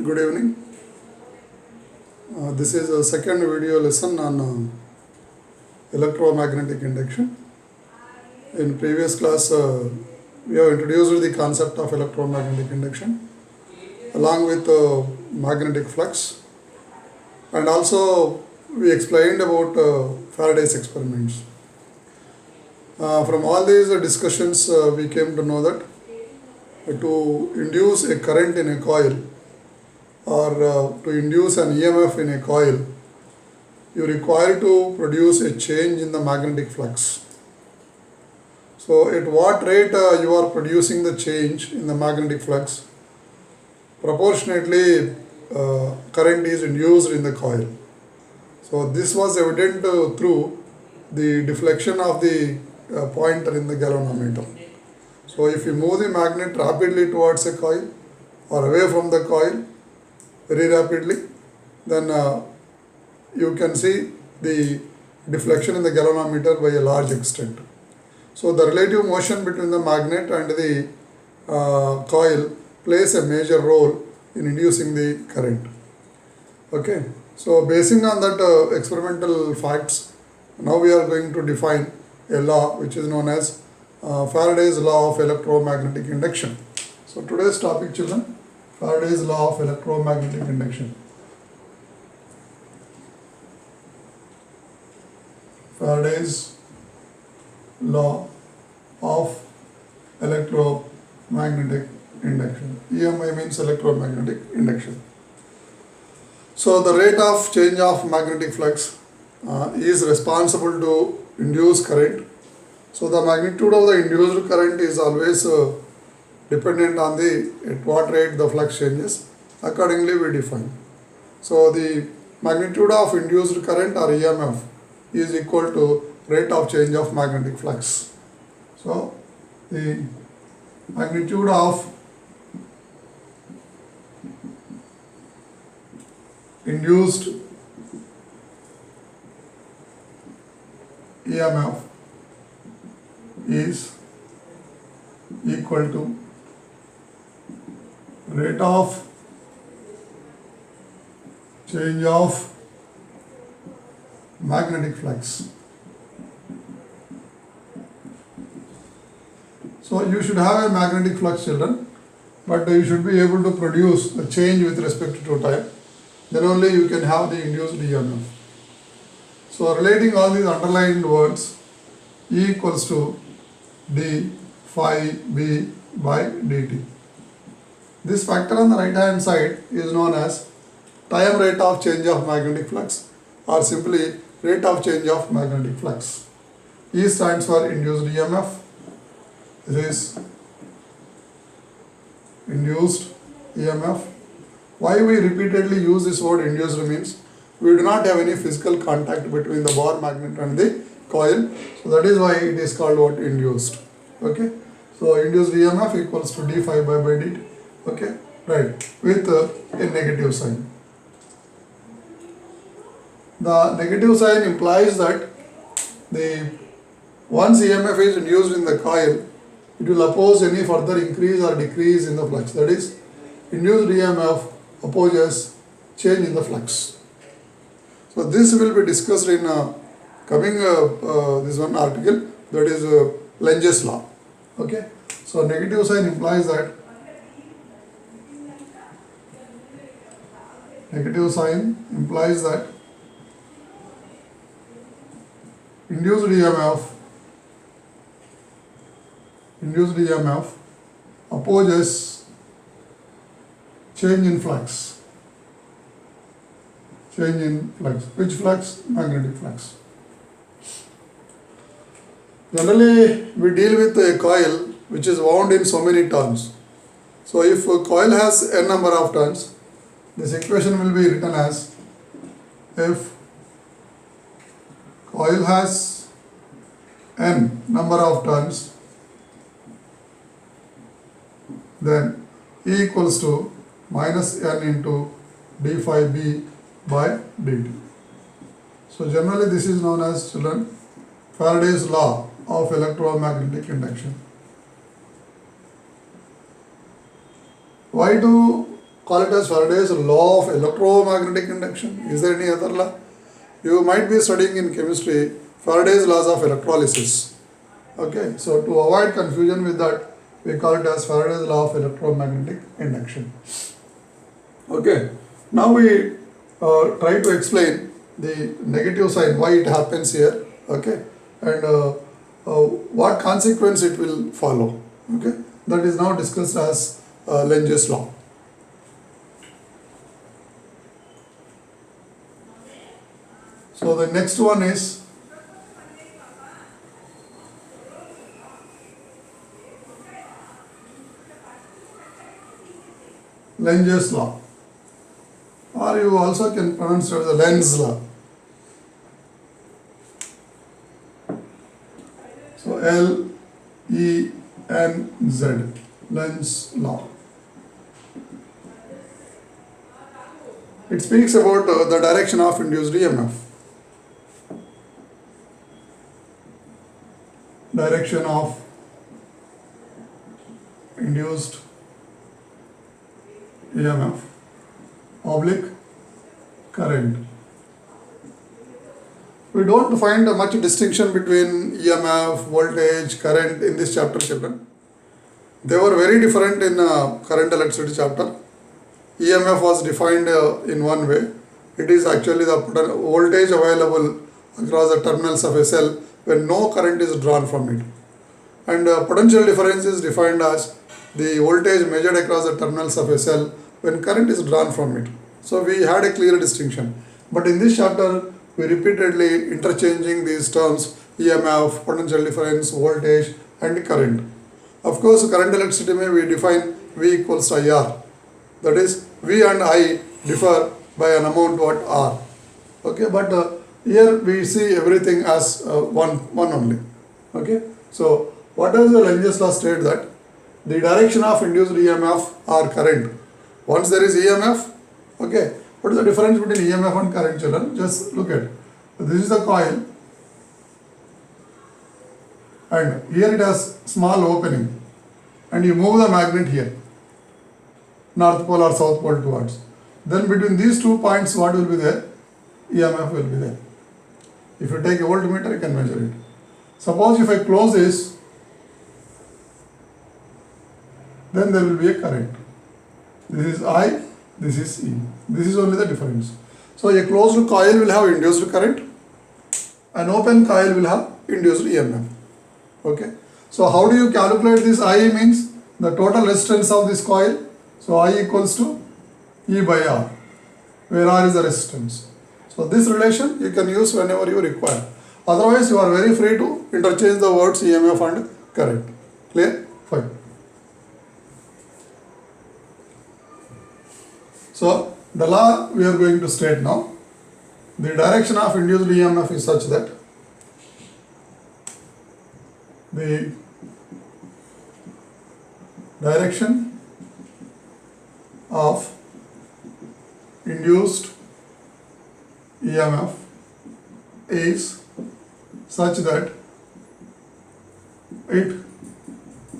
Good evening. This is a second video lesson on electromagnetic induction. In previous class, we have introduced the concept of electromagnetic induction along with magnetic flux, and also we explained about Faraday's experiments. From all these discussions, we came to know that to induce a current in a coil or to induce an EMF in a coil, you require to produce a change in the magnetic flux. So at what rate you are producing the change in the magnetic flux, proportionately current is induced in the coil. So this was evident through the deflection of the pointer in the galvanometer. So if you move the magnet rapidly towards a coil or away from the coil very rapidly, then you can see the deflection in the galvanometer by a large extent. So the relative motion between the magnet and the coil plays a major role in inducing the current. Okay, so basing on that experimental facts, now we are going to define a law which is known as Faraday's law of electromagnetic induction. So today's topic, children, Faraday's law of electromagnetic induction. Faraday's law of electromagnetic induction. EMI means electromagnetic induction. So the rate of change of magnetic flux is responsible to induce current. So the magnitude of the induced current is always dependent on at what rate the flux changes. Accordingly we define. So the magnitude of induced current or EMF is equal to rate of change of magnetic flux. So the magnitude of induced EMF is equal to rate of change of magnetic flux. So you should have a magnetic flux, children, but you should be able to produce a change with respect to time. Then only you can have the induced EMF. So relating all these underlined words, E equals to d phi b by dt. This factor on the right hand side is known as time rate of change of magnetic flux, or simply rate of change of magnetic flux. E stands for induced EMF. This is induced EMF. Why we repeatedly use this word induced means we do not have any physical contact between the bar magnet and the coil. So that is why it is called what induced. Okay. So induced EMF equals to d phi by dt. Okay. Right. With a negative sign. The negative sign implies that once EMF is induced in the coil, it will oppose any further increase or decrease in the flux. That is, induced EMF opposes change in the flux. So this will be discussed in coming this one article, that is Lenge's law. Okay. So negative sign implies that induced EMF opposes change in flux. Change in flux. Which flux? Magnetic flux. Generally, we deal with a coil which is wound in so many turns. So if a coil has n number of turns, this equation will be written as, if coil has n number of turns, then E equals to minus n into d phi b by dt. So generally this is known as, children, Faraday's law of electromagnetic induction. Why do call it as Faraday's law of electromagnetic induction. Is there any other law? You might be studying in chemistry Faraday's laws of electrolysis. Okay, so to avoid confusion with that, we call it as Faraday's law of electromagnetic induction. Okay, now we try to explain the negative sign, why it happens here. Okay, and what consequence it will follow. Okay, that is now discussed as Lenge's law. So the next one is Lenge's law, or you also can pronounce it as the Lenz law. So L-E-N-Z, Lenz law. It speaks about the direction of induced EMF. Direction of induced EMF oblique current. We don't find much distinction between EMF, voltage, current in this chapter, children. They were very different in current electricity chapter. EMF was defined in one way. It is actually the voltage available across the terminals of a cell when no current is drawn from it. And potential difference is defined as the voltage measured across the terminals of a cell when current is drawn from it. So we had a clear distinction. But in this chapter, we repeatedly interchanging these terms: EMF, potential difference, voltage, and current. Of course, current electricity may we define V equals to IR. That is, V and I differ by an amount what R. Okay, but here we see everything as one only. Okay, so what does the Lenge's law state? That the direction of induced EMF or current. Once there is EMF, okay, what is the difference between EMF and current, children? Just look at. This is the coil, and here it has small opening, and you move the magnet here, north pole or south pole towards. Then between these 2 points, what will be there? EMF will be there. If you take a voltmeter, you can measure it. Suppose if I close this, then there will be a current. This is I, this is E. This is only the difference. So a closed coil will have induced current, an open coil will have induced EMF. Okay. So how do you calculate this? I means the total resistance of this coil. So I equals to E by R, where R is the resistance. So this relation you can use whenever you require. Otherwise, you are very free to interchange the words EMF and current. Clear? Fine. So the law we are going to state now. The direction of induced EMF is such that the direction of induced EMF is such that it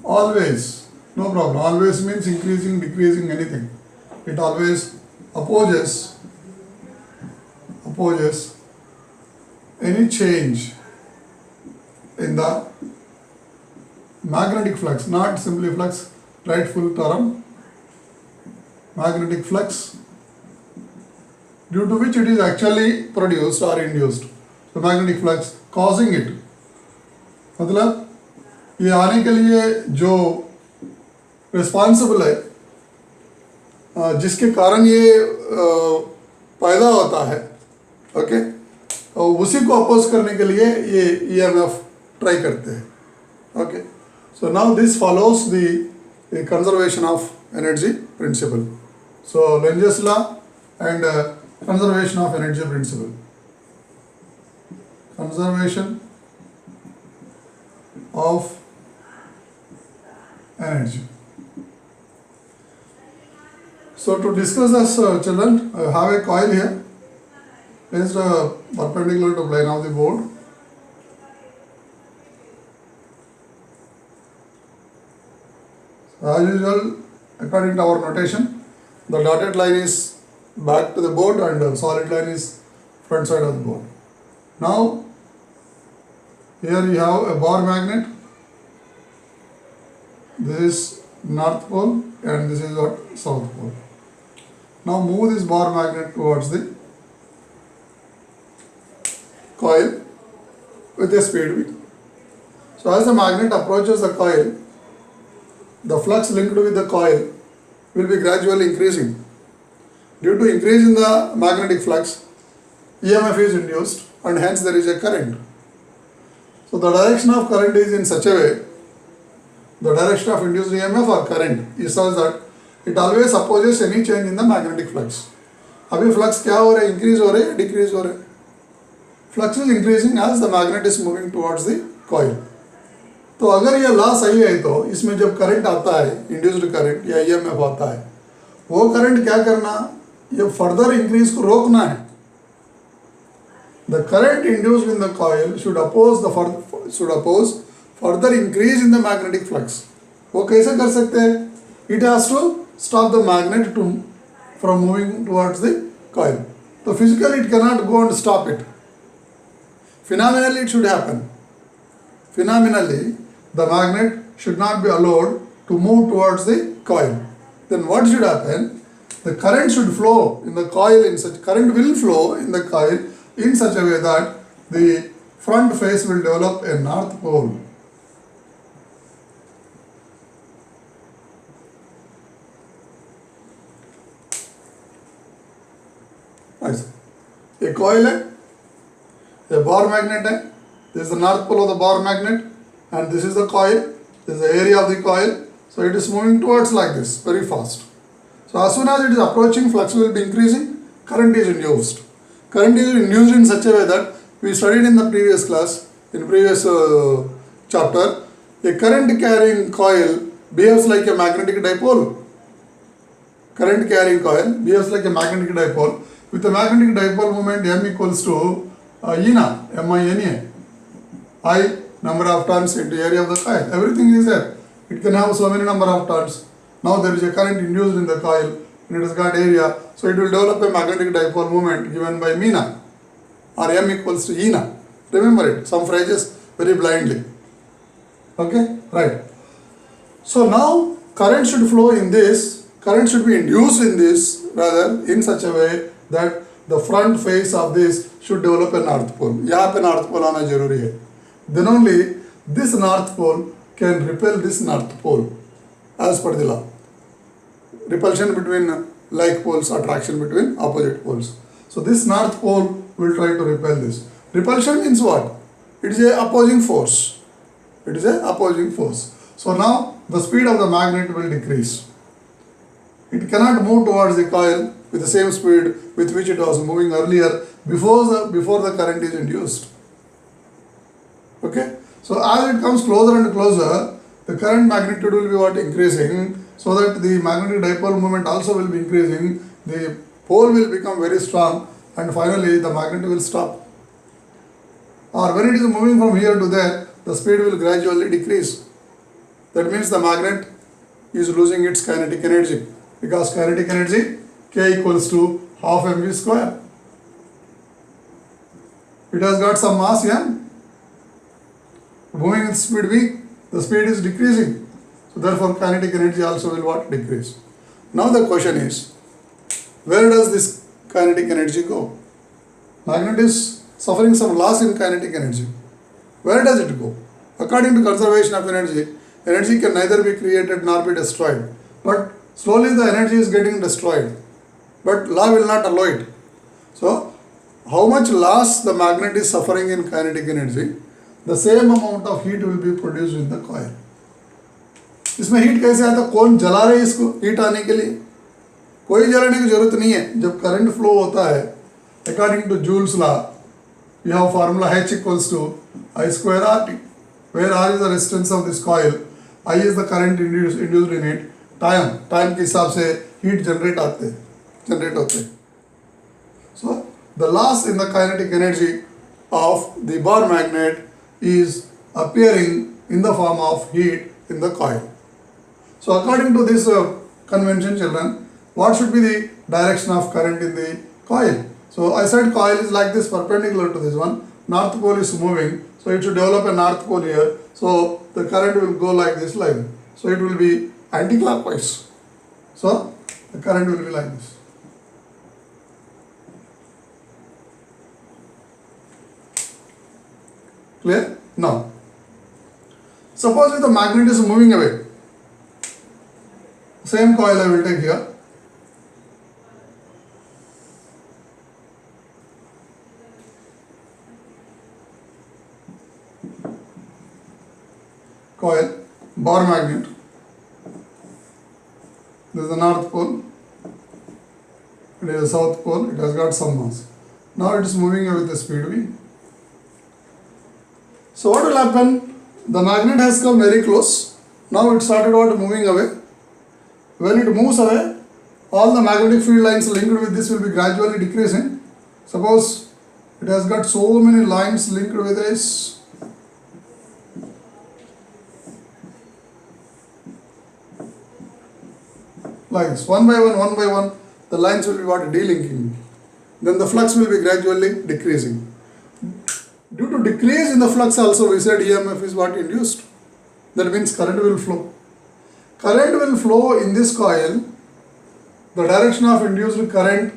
always, no problem, always means increasing, decreasing, anything. It always opposes any change in the magnetic flux, not simply flux, right full term, magnetic flux, due to which it is actually produced or induced. The magnetic flux causing it. मतलब ये आने के लिए जो responsible है, जिसके कारण ये पैदा होता है, ओके, उसी को अपोज करने के लिए ये EMF ट्राई करते हैं. Okay, so now this follows the conservation of energy principle. So Lenge's law and conservation of energy principle. Conservation of energy. So to discuss this, children, I have a coil here placed perpendicular to plane of the board. As usual, according to our notation, The dotted line is back to the board and the solid line is front side of the board. Now here you have a bar magnet. This is north pole and this is what south pole. Now move this bar magnet towards the coil with a speed v. So as the magnet approaches the coil, the flux linked with the coil will be gradually increasing. Due to increase in the magnetic flux, EMF is induced and hence there is a current. So the direction of current is in such a way, the direction of induced EMF or current is such that it always opposes any change in the magnetic flux. अभी flux क्या हो रहा है, increase हो रहा है, decrease हो रहा है? Flux is increasing as the magnet is moving towards the coil. तो अगर ये लॉ सही है तो इसमें जब करंट आता है, इंड्यूस्ड करंट या ईएमएफ आता है, वो करंट क्या करना, ये फर्दर इंक्रीज को रोकना है. The current induced in the coil should oppose further increase in the magnetic flux. वो कैसे कर सकते हैं? It has to stop the magnet from moving towards the coil. तो physically it can not go and stop it. Phenomenally it should happen. Phenomenally, the magnet should not be allowed to move towards the coil. Then what should happen? The current should flow in the coil current will flow in the coil in such a way that the front face will develop a north pole. A coil है, a bar magnet है, this is the north pole of the bar magnet and this is the coil, this is the area of the coil, so it is moving towards like this very fast. So as soon as it is approaching, flux will be increasing, current is induced. Current is induced in such a way that we studied in the previous class, in previous chapter, a current carrying coil behaves like a magnetic dipole. Current carrying coil behaves like a magnetic dipole. With the magnetic dipole moment M equals to ENA, M-I-N-A, I number of turns into area of the coil. Everything is there. It can have so many number of turns. Now there is a current induced in the coil and it has got area. So it will develop a magnetic dipole moment given by MENA or M equals to ENA. Remember it, some phrases very blindly. Okay, right. So now current should flow in this, current should be induced in this rather in such a way that the front face of this should develop a north pole. यहाँ पे north pole आना जरूरी है. Then only this north pole can repel this north pole as per the law. Repulsion between like poles, attraction between opposite poles. So this north pole will try to repel this. Repulsion means what? It is a opposing force. It is a opposing force. So now the speed of the magnet will decrease. It cannot move towards the coil with the same speed with which it was moving earlier before the current is induced. Okay? So as it comes closer and closer, the current magnitude will be what? Increasing, so that the magnetic dipole moment also will be increasing, the pole will become very strong and finally the magnet will stop. Or when it is moving from here to there, the speed will gradually decrease. That means the magnet is losing its kinetic energy, because kinetic energy K equals to half mv square. It has got some mass m. Moving with speed v, the speed is decreasing. So therefore kinetic energy also will what? Decrease. Now the question is, where does this kinetic energy go? Magnet is suffering some loss in kinetic energy. Where does it go? According to conservation of energy, energy can neither be created nor be destroyed. But slowly the energy is getting destroyed. But law will not allow it. So, how much loss the magnet is suffering in kinetic energy, the same amount of heat will be produced in the coil. इसमें heat कैसे आता? कौन जला रहे इसको heat आने के लिए? कोई जलाने की जरूरत नहीं है. जब करंट फ्लो होता है, according to Joule's law, you have formula H equals to I square RT, where R is the resistance of this coil, I is the current induced in it, time के हिसाब से heat generate होते हैं. So the loss in the kinetic energy of the bar magnet is appearing in the form of heat in the coil. So according to this convention, children, what should be the direction of current in the coil? So I said coil is like this, perpendicular to this one. North pole is moving, so it should develop a north pole here. So the current will go like this line. So it will be anti-clockwise. So the current will be like this. Clear? Now, suppose if the magnet is moving away, same coil I will take here. Coil, bar magnet. This is the north pole. It is the south pole. It has got some mass. Now it is moving away with the speed v. So what will happen? The magnet has come very close. Now it started out moving away. When it moves away, all the magnetic field lines linked with this will be gradually decreasing. Suppose it has got so many lines linked with this. Like this, one by one, the lines will be what? Delinking. Then the flux will be gradually decreasing. Due to decrease in the flux also, we said EMF is what? Induced. That means current will flow. Current will flow in this coil. The direction of induced current,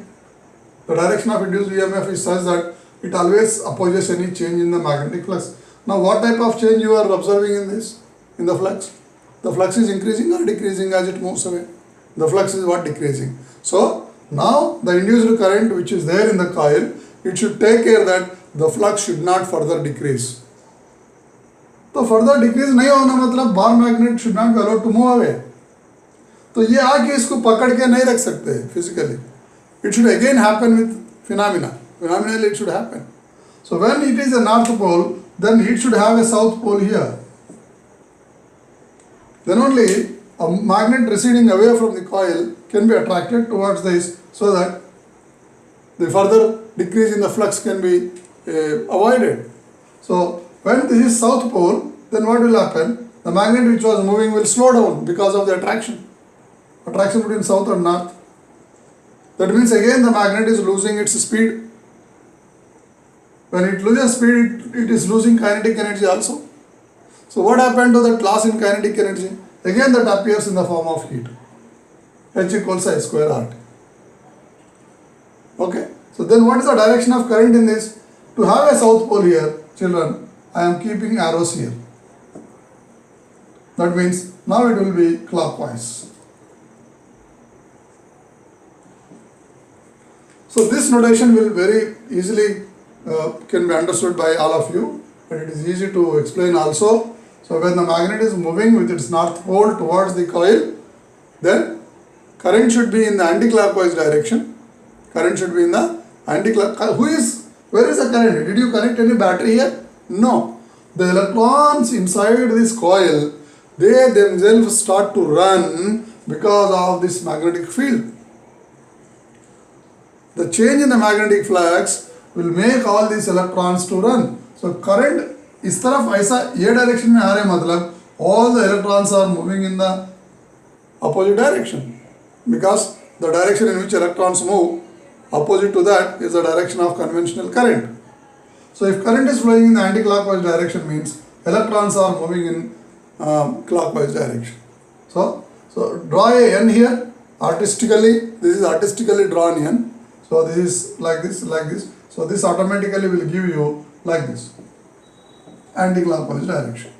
the direction of induced EMF is such that it always opposes any change in the magnetic flux. Now what type of change you are observing in this? In the flux? The flux is increasing or decreasing as it moves away? The flux is what? Decreasing. So now the induced current which is there in the coil, it should take care that the flux should not further decrease. तो further decrease नहीं होना मतलब bar magnet should not be allowed to move away. तो ये आके इसको पकड़ के नहीं रख सकते physically. It should again happen with phenomenally it should happen. So when it is a north pole then it should have a south pole here. Then only a magnet receding away from the coil can be attracted towards this so that the further decrease in the flux can be avoided. So when this is south pole, then what will happen? The magnet which was moving will slow down because of the attraction between south and north. That means again the magnet is losing its speed. When it loses speed, it is losing kinetic energy also. So what happened to that loss in kinetic energy? Again that appears in the form of heat. H equals I square RT. Okay. So then what is the direction of current in this? To have a south pole here, children, I am keeping arrows here. That means now it will be clockwise. So this notation will very easily can be understood by all of you, and it is easy to explain also. So when the magnet is moving with its north pole towards the coil, then current should be in the anti-clockwise direction. Current should be in the anti-clockwise. Where is the current? Did you connect any battery here? No. The electrons inside this coil, they themselves start to run because of this magnetic field. The change in the magnetic flux will make all these electrons to run. So current इस तरफ ऐसा ये direction में आ रहे मतलब all the electrons are moving in the opposite direction because the direction in which electrons move opposite to that is the direction of conventional current. So if current is flowing in the anti-clockwise direction means electrons are moving in clockwise direction. So draw a N here artistically. This is artistically drawn N. So this is like this, like this. So this automatically will give you like this, anti-clockwise direction.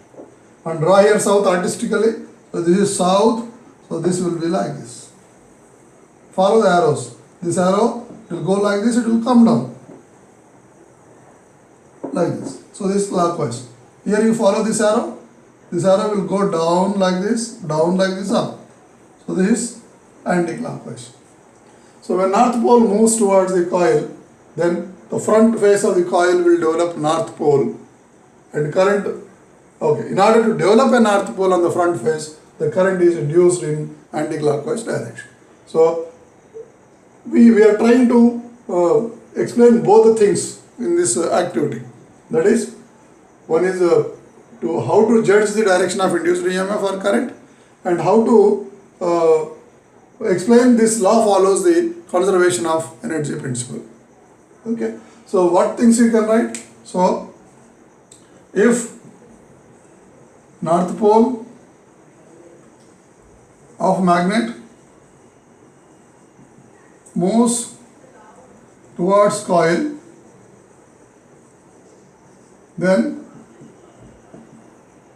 And draw here south artistically. So this is south. So this will be like this. Follow the arrows. This arrow will go like this. It will come down like this. So this is clockwise. Here you follow this arrow. This arrow will go down like this, up. So this is anti-clockwise. So when north pole moves towards the coil, then the front face of the coil will develop north pole, and current, okay, in order to develop a north pole on the front face, the current is induced in anti-clockwise direction. So we are trying to explain both the things in this activity. That is, one is to how to judge the direction of induced EMF or current, and how to explain this law follows the conservation of energy principle. Okay, so what things you can write? So if north pole of magnet moves towards coil, then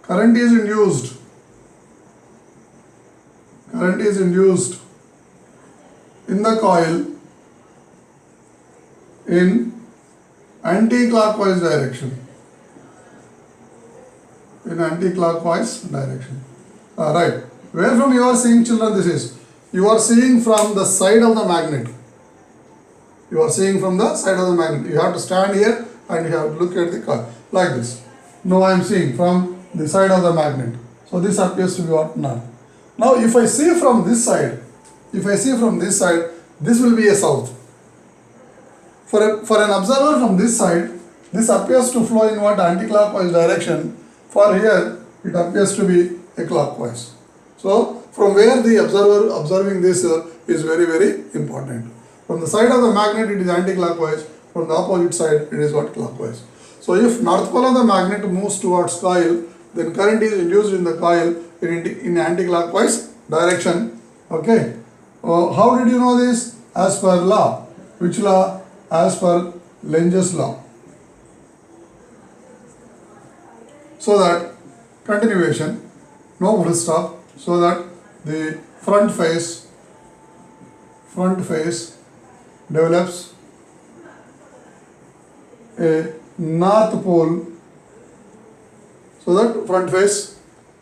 current is induced in the coil in anti-clockwise direction. Right. Where from you are seeing, children, this is? You are seeing from the side of the magnet. You have to stand here and you have to look at the coil like this. Now I am seeing from the side of the magnet. So this appears to be what? North. Now if I see from this side, this will be a south. For an observer from this side, this appears to flow in what? Anti-clockwise direction. For here, it appears to be a clockwise. So from where the observer observing this is very, very important. From the side of the magnet, it is anti-clockwise. From the opposite side, it is what? Clockwise. So if north pole of the magnet moves towards coil, then current is induced in the coil in anti-clockwise direction. Okay. How did you know this? As per law. Which law? As per Lenge's law. So that continuation, no full stop, so that the front face develops a north pole. So that front face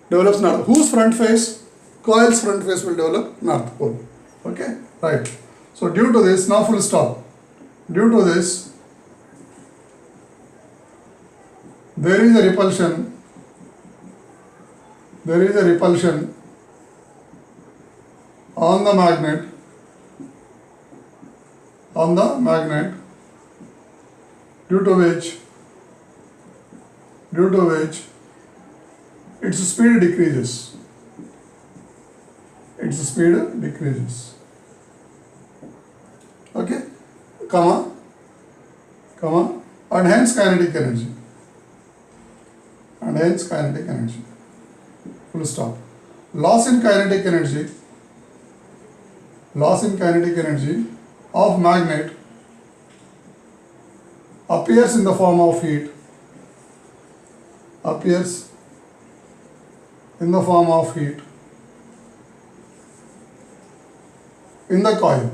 develops north. Whose front face? Coil's front face will develop north pole. Okay, right. So due to this, now full stop. Due to this, there is a repulsion on the magnet due to which its speed decreases. Okay, comma, and hence kinetic energy. Full stop. Loss in kinetic energy of magnet appears in the form of heat. In the coil.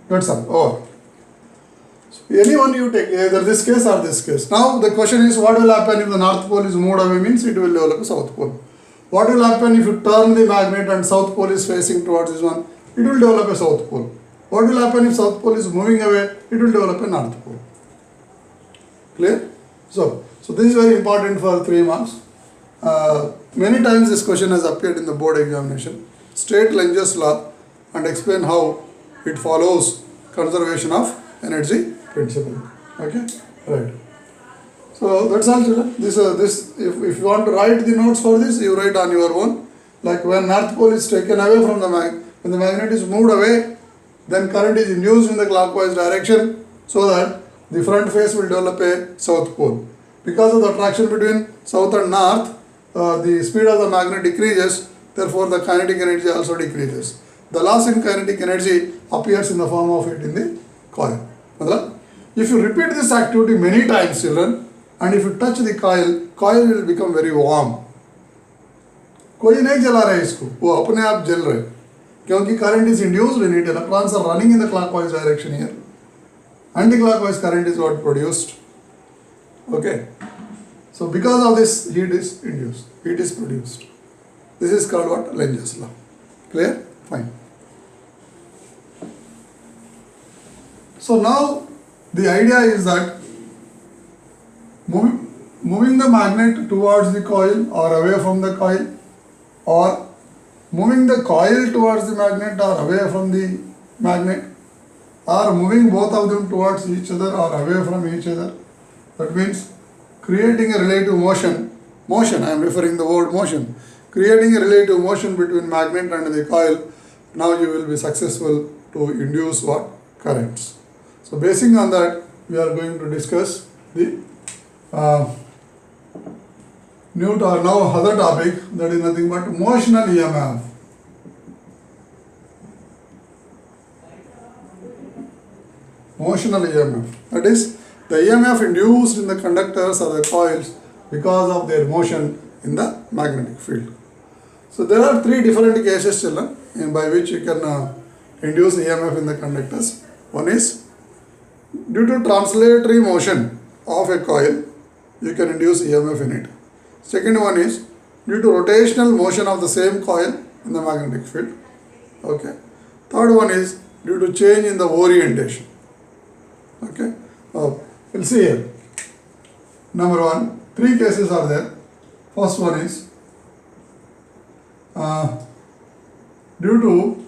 That's all. Over. Anyone you take, either this case or this case. Now the question is, what will happen if the north pole is moved away? Means it will develop a south pole. What will happen if you turn the magnet and south pole is facing towards this one? It will develop a south pole. What will happen if south pole is moving away? It will develop a north pole. Clear? So this is very important for 3 marks. Many times this question has appeared in the board examination. State Lenge's law and explain how it follows conservation of energy principle. Okay, right. So that's all, children. This if you want to write the notes for this, you write on your own. Like when north pole is taken away from the when the magnet is moved away, then current is induced in the clockwise direction, so that the front face will develop a south pole. Because of the attraction between south and north, the speed of the magnet decreases. Therefore, the kinetic energy also decreases. The loss in kinetic energy appears in the form of heat in the coil. If you repeat this activity many times, children, and if you touch the coil will become very warm. कोई नहीं जला रहा है इसको, वो अपने आप जल रहे, क्योंकि current is induced in it. Electrons are running in the clockwise direction here. Anti-clockwise current is what produced. Okay. So because of this, heat is induced. Heat is produced. This is called what? Lenge's law. Clear? Fine. So now the idea is that moving the magnet towards the coil or away from the coil, or moving the coil towards the magnet or away from the magnet, or moving both of them towards each other or away from each other. That means creating a relative motion, I am referring the word motion, creating a relative motion between magnet and the coil. Now you will be successful to induce what? Currents. So basing on that, we are going to discuss the now other topic, that is nothing but motional EMF. Motional EMF. That is the EMF induced in the conductors or the coils because of their motion in the magnetic field. So there are three different cases, children, by which you can induce EMF in the conductors. One is due to translatory motion of a coil, you can induce EMF in it. Second one is due to rotational motion of the same coil in the magnetic field. Okay. Third one is due to change in the orientation. Okay. We'll see here. Number one, three cases are there. First one is due to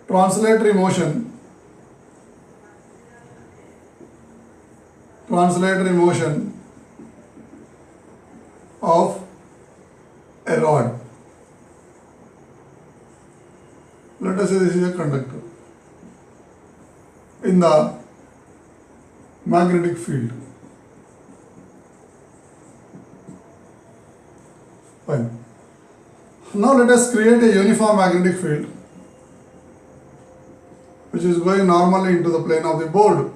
translatory motion of a rod. Let us say this is a conductor in the magnetic field. Fine. Now let us create a uniform magnetic field which is going normally into the plane of the board.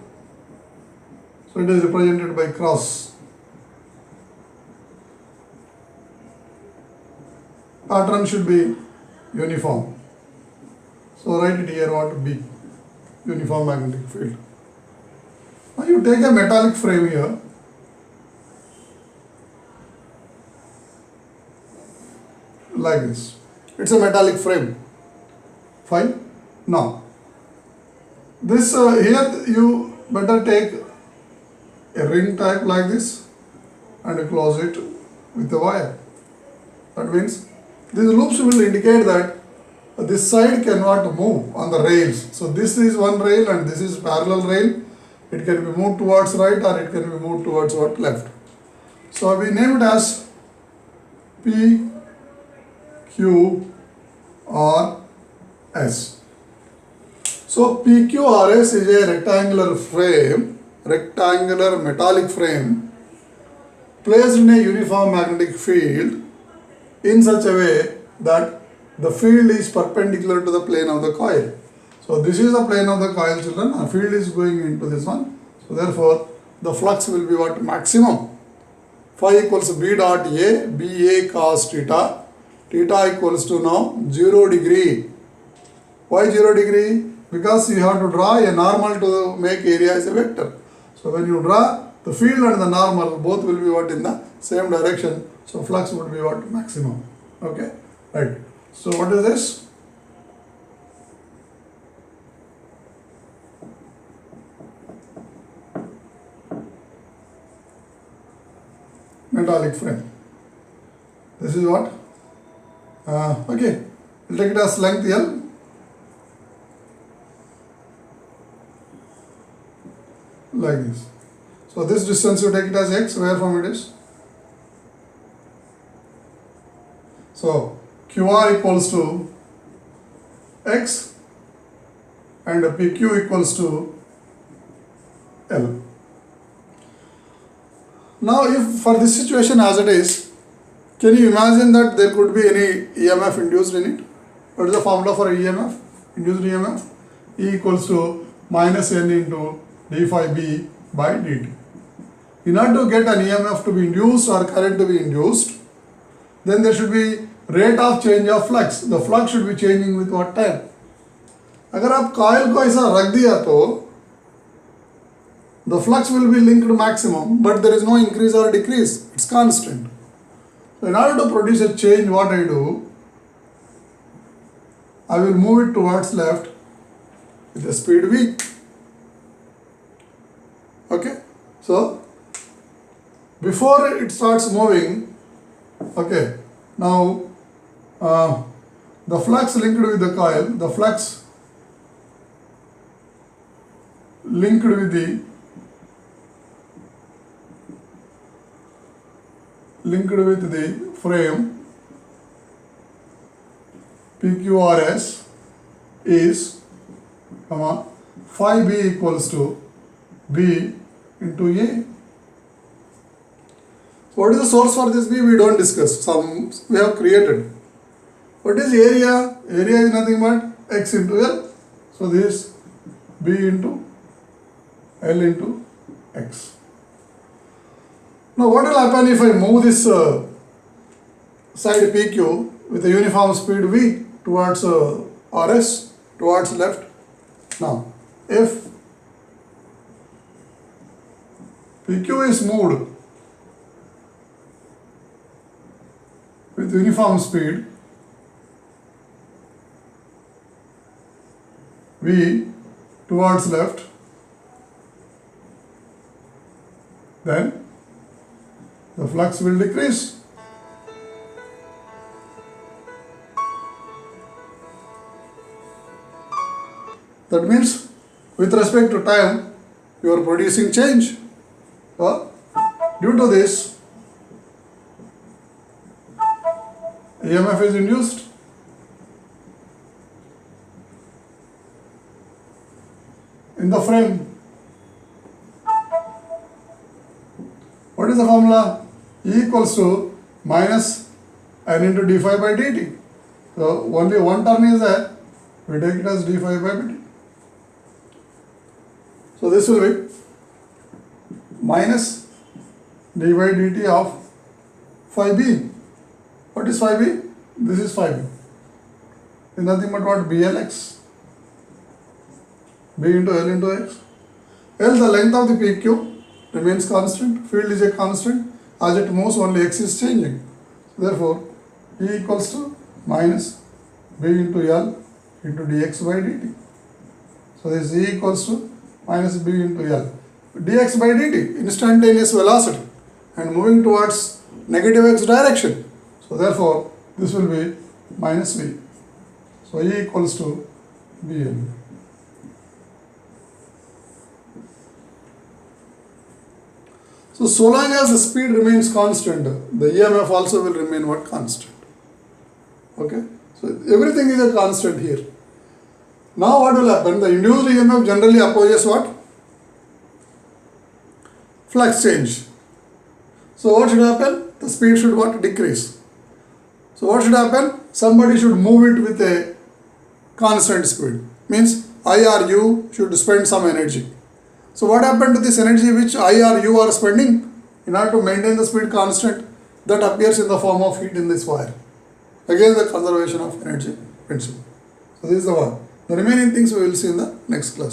So it is represented by cross. Pattern should be uniform. So write it here what B, uniform magnetic field. Now you take a metallic frame here. Like this. It's a metallic frame. Fine. Now, this here you better take a ring type like this and close it with a wire. That means these loops will indicate that this side cannot move on the rails. So this is one rail and this is parallel rail. It can be moved towards right or it can be moved towards what? Left. So we name it as P, Q, R, S. So PQRS is a rectangular frame, rectangular metallic frame placed in a uniform magnetic field in such a way that the field is perpendicular to the plane of the coil. So this is the plane of the coil, children, and field is going into this one. So therefore the flux will be what? Maximum. Phi equals B dot A, BA cos theta. Theta equals to now 0 degree. Why 0 degree? Because you have to draw a normal to make area as a vector. So when you draw the field and the normal, both will be what? In the same direction. So flux would be what? Maximum. Okay. Right. So what is this? Metallic frame. This is what? Okay. We'll take it as length L. Like this. So this distance you take it as x, where from it is? So QR equals to x and PQ equals to L. Now if for this situation as it is, can you imagine that there could be any EMF induced in it? What is the formula for EMF? Induced EMF? E equals to minus N into d phi B by dt. In order to get an EMF to be induced or current to be induced, then there should be rate of change of flux. The flux should be changing with what time? अगर आप coil को ऐसा रख दिया तो the flux will be linked to maximum, but there is no increase or decrease. It's constant. So in order to produce a change, what I do? I will move it towards left with a speed v. Okay. So before it starts moving, okay. Now the flux linked with the coil, the flux linked with the linked with the frame PQRS is, phi B equals to B into A. So what is the source for this B? We don't discuss. Some we have created. What is area? Area is nothing but X into L. So this B into L into X. Now what will happen if I move this side PQ with a uniform speed V towards RS, towards left? Now if PQ is moved with uniform speed V towards left, then the flux will decrease. That means with respect to time you are producing change. Due to this EMF is induced. In the frame. What is the formula? E equals to minus N into d phi by dt. So only one term is there. We take it as d phi by dt. So this will be minus d by dt of phi b. What is phi b? This is phi b. It's nothing but what? BLX. B into L into X. L, the length of the PQ remains constant. Field is a constant. As it moves, only X is changing. Therefore, E equals to minus B into L into dx by dt. So this E equals to minus B into L. dx by dt, instantaneous velocity and moving towards negative X direction. So therefore, this will be minus V. So E equals to BL. So long as the speed remains constant, the EMF also will remain what? Constant. Okay. So everything is a constant here. Now what will happen? The induced EMF generally opposes what? Flux change. So what should happen? The speed should what? Decrease. So what should happen? Somebody should move it with a constant speed. Means I or you should spend some energy. So what happened to this energy which I or you are spending in order to maintain the speed constant? That appears in the form of heat in this wire. Again, the conservation of energy principle. So this is the one. The remaining things we will see in the next class.